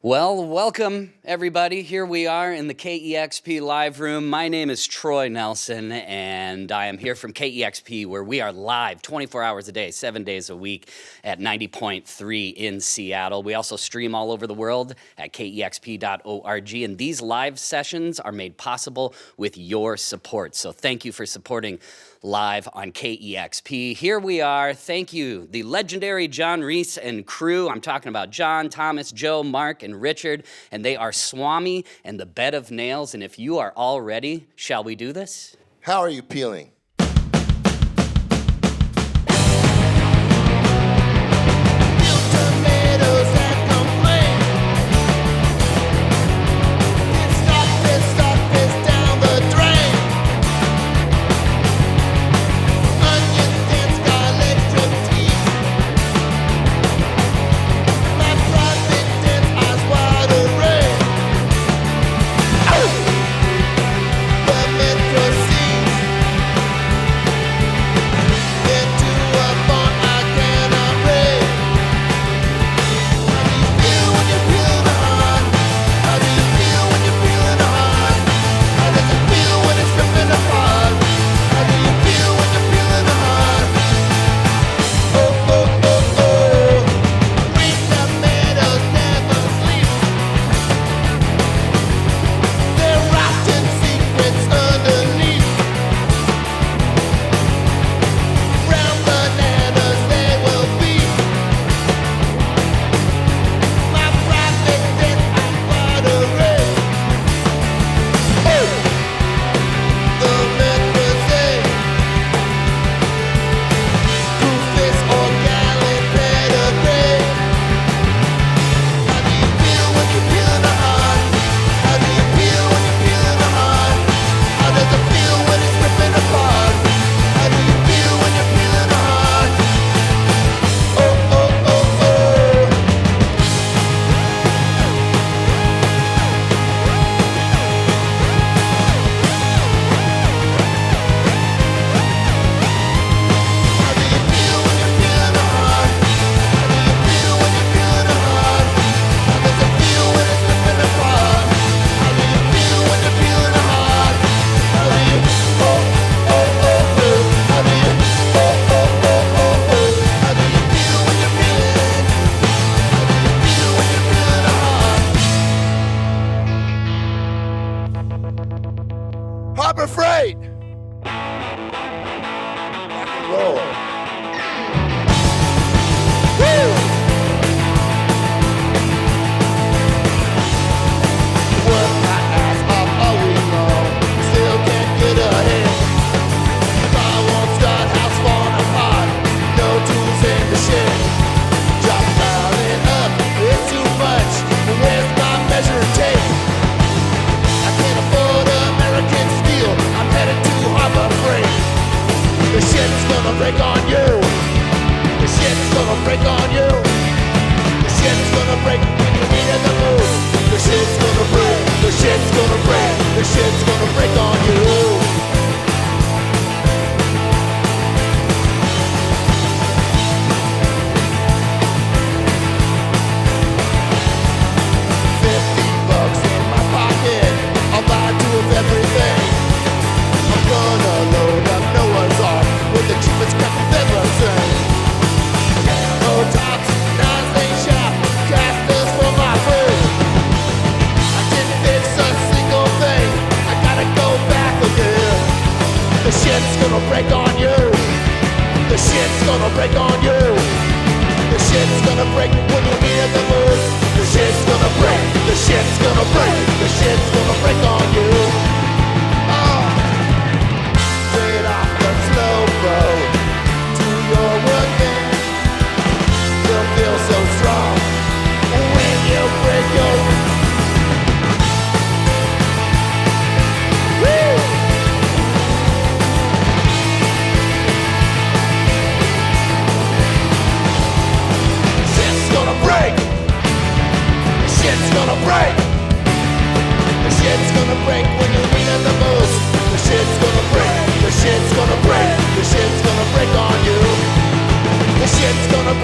Well, welcome, everybody. Here we are in the KEXP live room. My name is Troy Nelson, and I am here from KEXP, where we are live 24 hours a day, 7 days a week at 90.3 in Seattle. We also stream all over the world at kexp.org, and these live sessions are made possible with your support. So thank you for supporting live on KEXP. Here we are. Thank you, the legendary John, Reis, and crew. I'm talking about John, Thomas, Joe, Mark, and Richard, and they are Swami and the Bed of Nails. And if you are all ready, shall we do this? How are you peeling?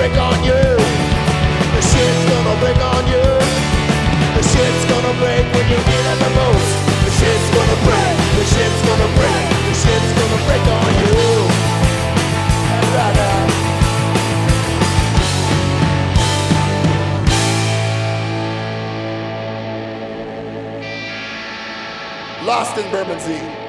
break on you. The shit's gonna break on you. Lost in Bermondsey.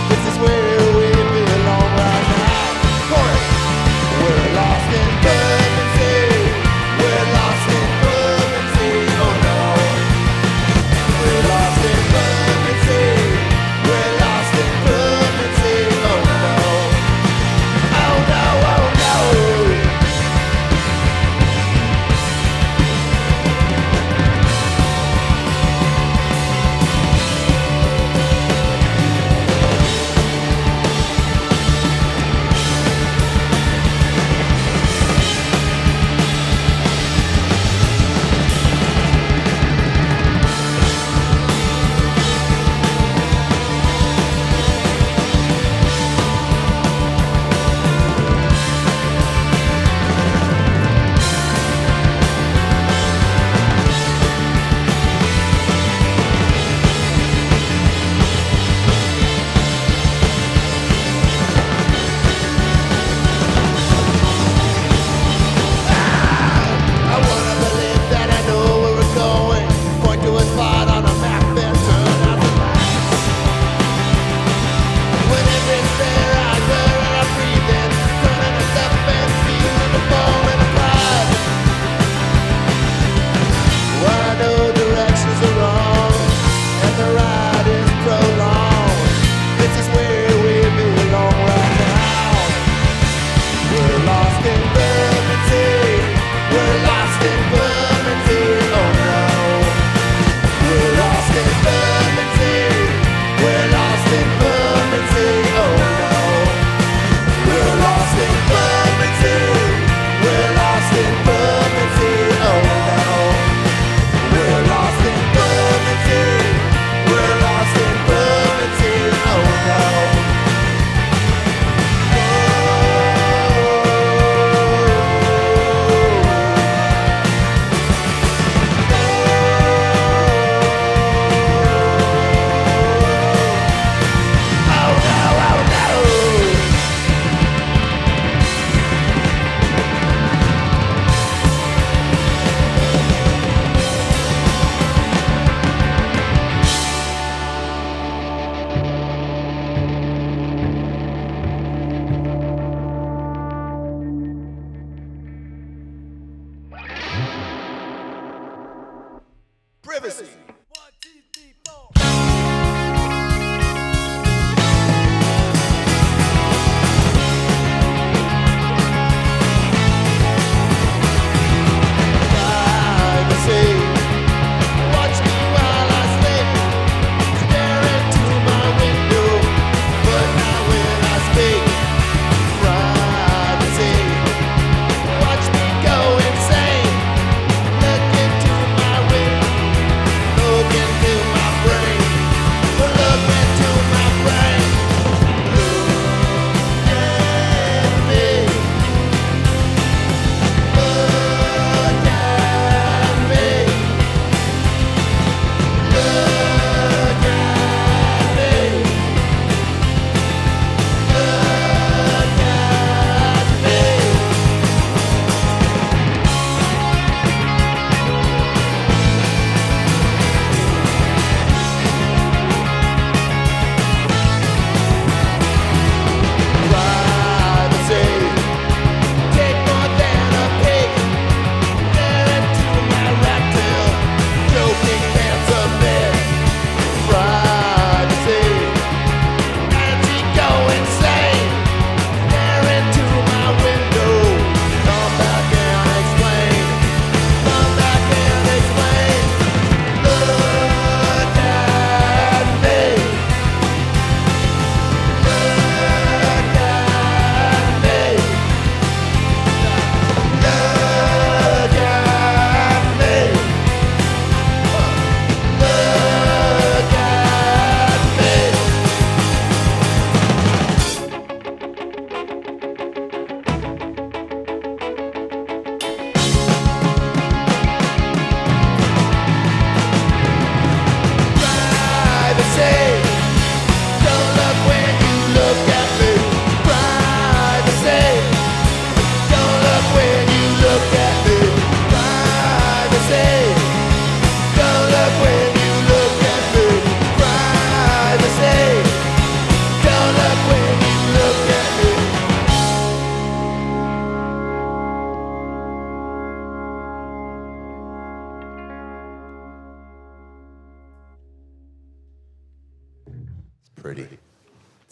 This is where we belong.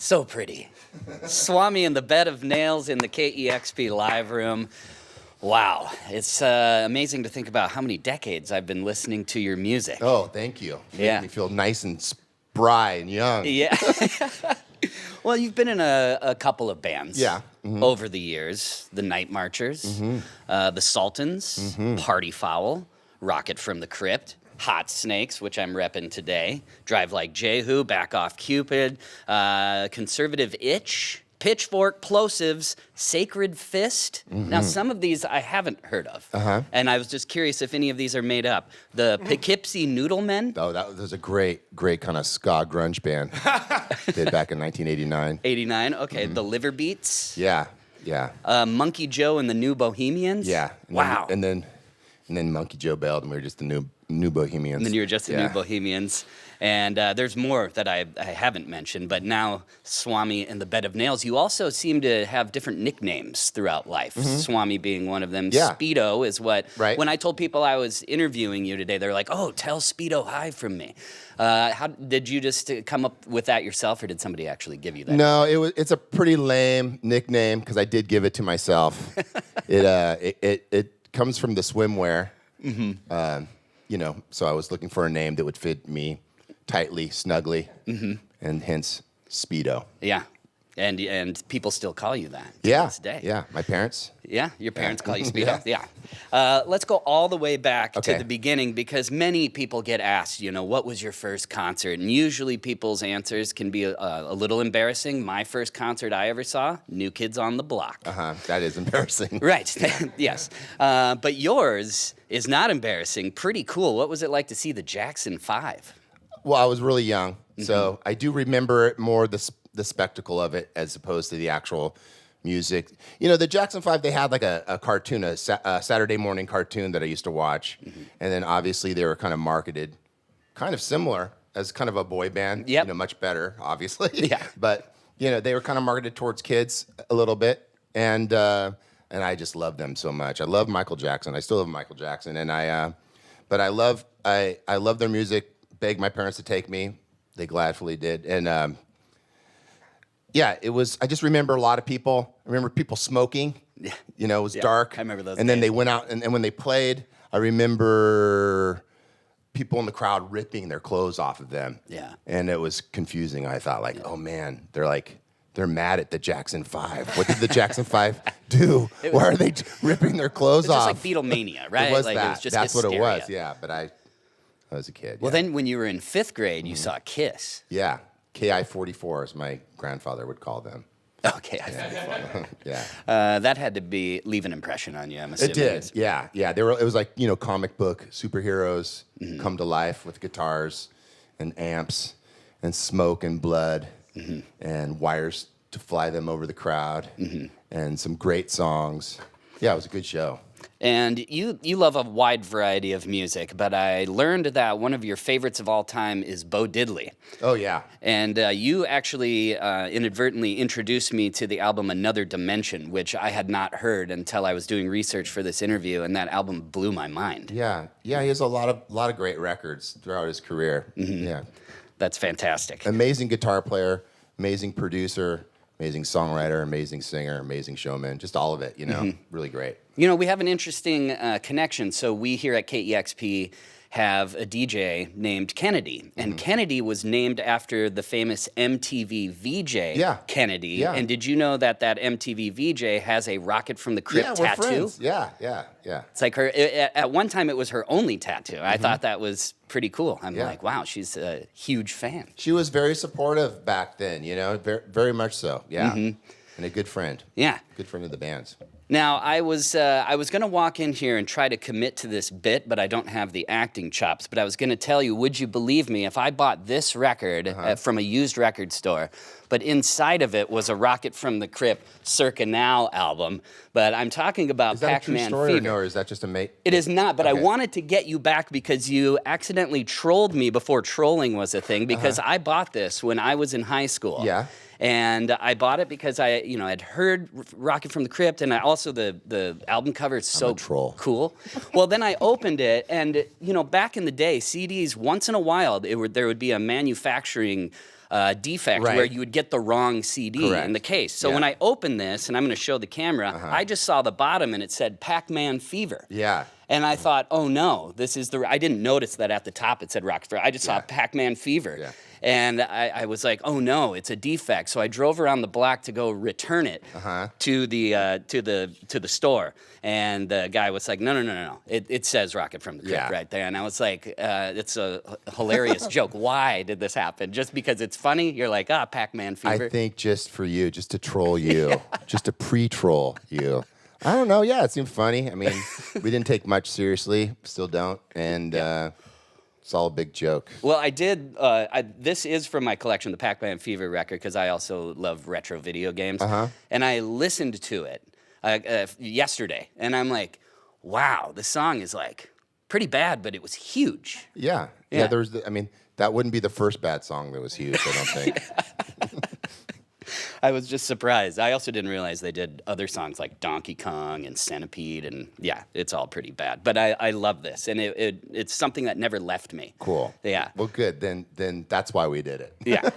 So pretty. Swami in the bed of nails in the KEXP live room. Wow. It's amazing to think about how many decades I've been listening to your music. Oh, thank you. You Yeah. make me feel nice and spry and young. Yeah. Well, you've been in a couple of bands Yeah. over the years. The Night Marchers, the Sultans, Party Foul, Rocket from the Crypt, Hot Snakes, which I'm repping today, Drive Like Jehu, Back Off Cupid, Conservative Itch, Pitchfork, Plosives, Sacred Fist. Now, some of these I haven't heard of. And I was just curious if any of these are made up. The Poughkeepsie Noodlemen. Oh, that was a great kind of ska grunge band. Did back in 1989. 89, okay. The Liver Beats. Yeah. Monkey Joe and the New Bohemians. Yeah. Wow. And then Monkey Joe bailed, and we were just the new Bohemians. And then you were just the New Bohemians. And there's more that I haven't mentioned, but now Swami in the Bed of Nails. You also seem to have different nicknames throughout life, Swami being one of them. Yeah. Speedo is what, right. When I told people I was interviewing you today, they're like, oh, tell Speedo hi from me. How did you just come up with that yourself, or did somebody actually give you that? No, it's a pretty lame nickname because I did give it to myself. It comes from the swimwear. So I was looking for a name that would fit me tightly, snugly, and hence Speedo. Yeah. And people still call you that to this day. Yeah, my parents. Yeah, your parents call you Speedo? Yeah. Let's go all the way back to the beginning, because many people get asked, what was your first concert? And usually people's answers can be a little embarrassing. My first concert I ever saw, New Kids on the Block. That is embarrassing. Right, yes. But yours is not embarrassing. Pretty cool. What was it like to see the Jackson 5? Well, I was really young, so I do remember it more the spectacle of it as opposed to the actual music. The Jackson 5, they had like a cartoon, a Saturday morning cartoon that I used to watch, and then obviously they were kind of marketed kind of similar as kind of a boy band, much better, obviously. Yeah. But, they were kind of marketed towards kids a little bit, and I just loved them so much. I love Michael Jackson. I still love Michael Jackson, and but I love their music. Begged my parents to take me. They gladly did. And it was, I just remember a lot of people. I remember people smoking. Yeah. It was dark. I remember those And days. then they went out, and when they played, I remember people in the crowd ripping their clothes off of them. Yeah. And it was confusing. I thought, oh man, they're mad at the Jackson 5. What did the Jackson 5 do? Why are they ripping their clothes off? It's just like Beatlemania, right? It was Like, that. it was just That's hysteria. what it was, yeah. But I was a kid. Well, then when you were in 5th grade, you saw Kiss. Yeah, KI-44, as my grandfather would call them. Okay. Yeah. That had to leave an impression on you, I'm assuming. It did, yeah. It was like, comic book superheroes come to life with guitars and amps and smoke and blood and wires to fly them over the crowd and some great songs. Yeah, it was a good show. And you love a wide variety of music, but I learned that one of your favorites of all time is Bo Diddley. Oh, yeah. And you actually inadvertently introduced me to the album Another Dimension, which I had not heard until I was doing research for this interview, and that album blew my mind. Yeah, he has a lot of great records throughout his career. Yeah. That's fantastic. Amazing guitar player, amazing producer, amazing songwriter, amazing singer, amazing showman, just all of it, really great. We have an interesting connection. So we here at KEXP have a DJ named Kennedy. And Kennedy was named after the famous MTV VJ Kennedy. Yeah. And did you know that MTV VJ has a Rocket from the Crypt tattoo? Friends. Yeah. It's like at one time it was her only tattoo. I thought that was pretty cool. I'm like, wow, she's a huge fan. She was very supportive back then, very, very much so. Yeah. And a good friend. Yeah. Good friend of the band's. Now, I was going to walk in here and try to commit to this bit, but I don't have the acting chops. But I was going to tell you, would you believe me, if I bought this record from a used record store, but inside of it was a Rocket from the Crypt Circa Now album. But I'm talking about Pac-Man Fever. Is that a true story, or is that just a mate? It is not, but Okay. I wanted to get you back because you accidentally trolled me before trolling was a thing, because I bought this when I was in high school. Yeah. And I bought it because I'd heard Rocket from the Crypt, and I also the album cover is so cool. Well, then I opened it, and back in the day, CDs once in a while there would be a manufacturing defect Right. where you would get the wrong CD Correct. in the case. So Yeah. when I opened this, and I'm going to show the camera, I just saw the bottom and it said Pac-Man Fever. Yeah. And I thought, oh no, this is I didn't notice that at the top it said Rocket Fever. I just saw Yeah. Pac-Man Fever. Yeah. And I was like, oh no, it's a defect. So I drove around the block to go return it to the store. And the guy was like, no. It says Rocket from the Crypt Yeah. right there. And I was like, it's a hilarious joke. Why did this happen? Just because it's funny? You're like, Pac-Man Fever. I think just for you, just to troll you, just to pre-troll you. I don't know. Yeah, it seemed funny. I mean, we didn't take much seriously, still don't, and it's all a big joke. Well, I did. This is from my collection, the Pac-Man Fever record, because I also love retro video games. And I listened to it yesterday, and I'm like, wow, this song is like pretty bad, but it was huge. Yeah. Yeah. There was. I mean, that wouldn't be the first bad song that was huge. I don't think. I was just surprised. I also didn't realize they did other songs like Donkey Kong and Centipede, and yeah, it's all pretty bad. But I love this, and it's something that never left me. Cool. Yeah. Well, good. Then that's why we did it. Yeah.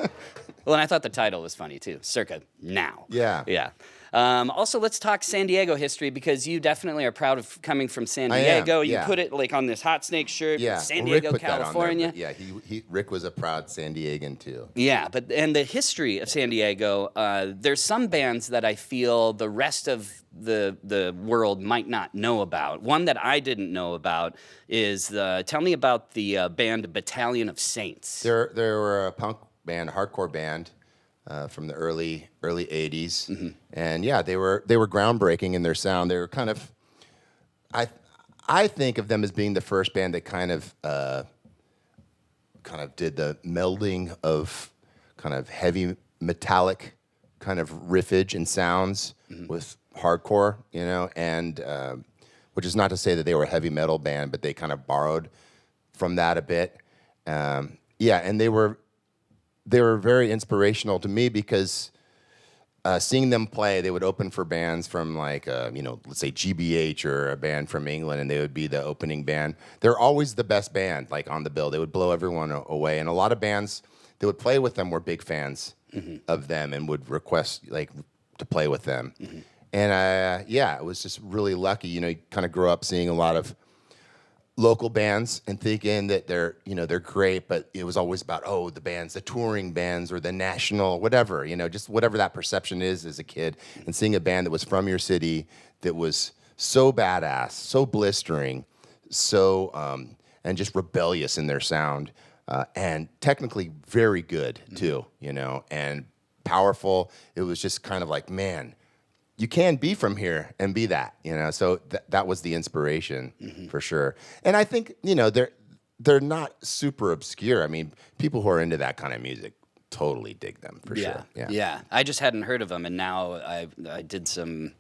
Well, and I thought the title was funny too, Circa Now. Yeah. Yeah. Also, let's talk San Diego history, because you definitely are proud of coming from San I am, Diego. You yeah. put it like on this Hot Snake shirt, Yeah. San Well, Rick Diego, put that on there, California. but yeah. Rick was a proud San Diegan too. Yeah, and the history of San Diego, there's some bands that I feel the rest of the world might not know about. One that I didn't know about is tell me about the band Battalion of Saints. They were a punk band, hardcore band. From the early 80s, and yeah, they were groundbreaking in their sound. They were kind of, I think of them as being the first band that kind of did the melding of kind of heavy metallic kind of riffage and sounds with hardcore, and which is not to say that they were a heavy metal band, but they kind of borrowed from that a bit. And they were very inspirational to me because seeing them play, they would open for bands from like, let's say GBH or a band from England, and they would be the opening band. They're always the best band, like on the bill. They would blow everyone away. And a lot of bands that would play with them were big fans of them and would request like to play with them. And it was just really lucky. You kind of grow up seeing a lot of local bands and thinking that they're great, but it was always about, the touring bands or the national, whatever, just whatever that perception is as a kid. And seeing a band that was from your city that was so badass, so blistering, so and just rebellious in their sound, and technically very good too, and powerful. It was just kind of like, man, you can be from here and be that, So that was the inspiration for sure. And I think they're not super obscure. I mean, people who are into that kind of music totally dig them for sure. Yeah. I just hadn't heard of them, and now I did some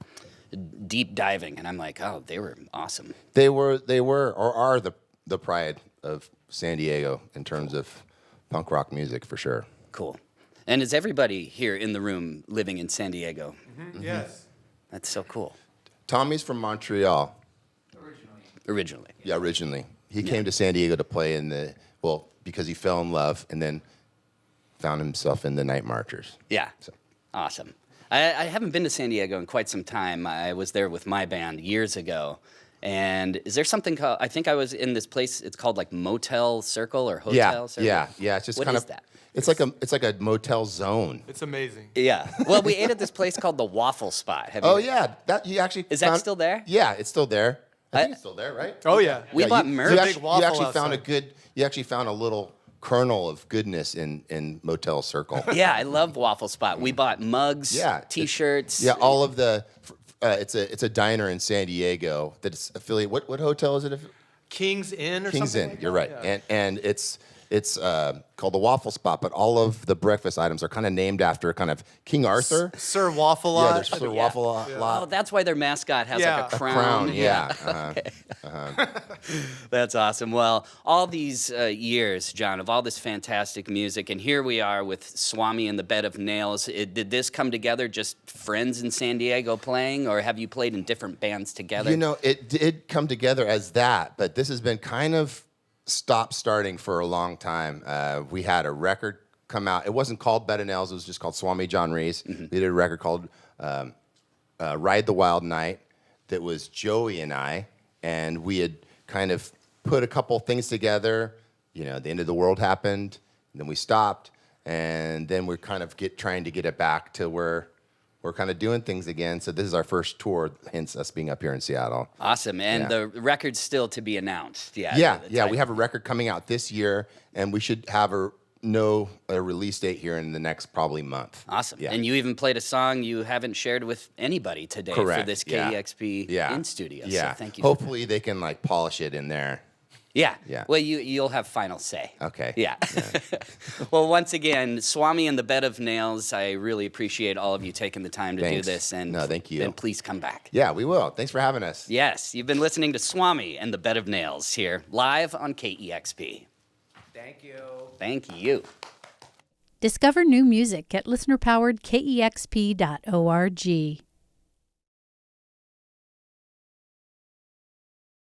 deep diving, and I'm like, oh, they were awesome. They were or are the pride of San Diego in terms of punk rock music for sure. Cool. And is everybody here in the room living in San Diego? Yes. That's so cool. Tommy's from Montreal. Originally. Yeah, originally. He came to San Diego to play because he fell in love and then found himself in the Night Marchers. Yeah. So. Awesome. I haven't been to San Diego in quite some time. I was there with my band years ago. And is there something called, I think I was in this place, it's called like Motel Circle or Hotel Circle? Yeah. It's just what kind is of that? It's like a motel zone. It's amazing. Yeah. Well, we ate at this place called the Waffle Spot. Have you That you actually Is that still there? Yeah, it's still there. I think it's still there, right? Oh yeah. We bought you, merch. You Big actually, waffle you actually found outside. You actually found a little kernel of goodness in Motel Circle. Yeah, I love Waffle Spot. We bought mugs, Yeah. T-shirts. Yeah, all of the. It's a diner in San Diego that's affiliated. What hotel is it? King's Inn or King's something Inn. like You're that? right, Yeah. and it's called the Waffle Spot, but all of the breakfast items are kind of named after kind of King Arthur. Sir Waffle Yeah, Lot. there's Sir Waffle Lot. Oh, that's why their mascot has Yeah. like A a crown. Crown, yeah. That's awesome. Well, all these years, John, of all this fantastic music, and here we are with Swami and the Bed of Nails. Did this come together just friends in San Diego playing, or have you played in different bands together? It did come together as that, but this has been kind of stop-starting for a long time. We had a record come out. It wasn't called Bed of Nails. It was just called Swami John Reis. We did a record called Ride the Wild Night that was Joey and I, and we had kind of put a couple things together. The end of the world happened, and then we stopped, and then we're kind of trying to get it back to where we're kind of doing things again. So this is our first tour, hence us being up here in Seattle. Awesome. And the record's still to be announced. Yeah. We have a record coming out this year, and we should have a release date here in the next probably month. Awesome. Yeah. And you even played a song you haven't shared with anybody today for this KEXP in studio. Yeah. So thank you. Hopefully they can polish it in there. Yeah. Yeah. Well, you'll have final say. Okay. Yeah. Well, once again, Swami and the Bed of Nails, I really appreciate all of you taking the time to do this. And thank you. And please come back. Yeah, we will. Thanks for having us. Yes. You've been listening to Swami and the Bed of Nails here live on KEXP. Thank you. Thank you. Discover new music at listener-powered KEXP.org.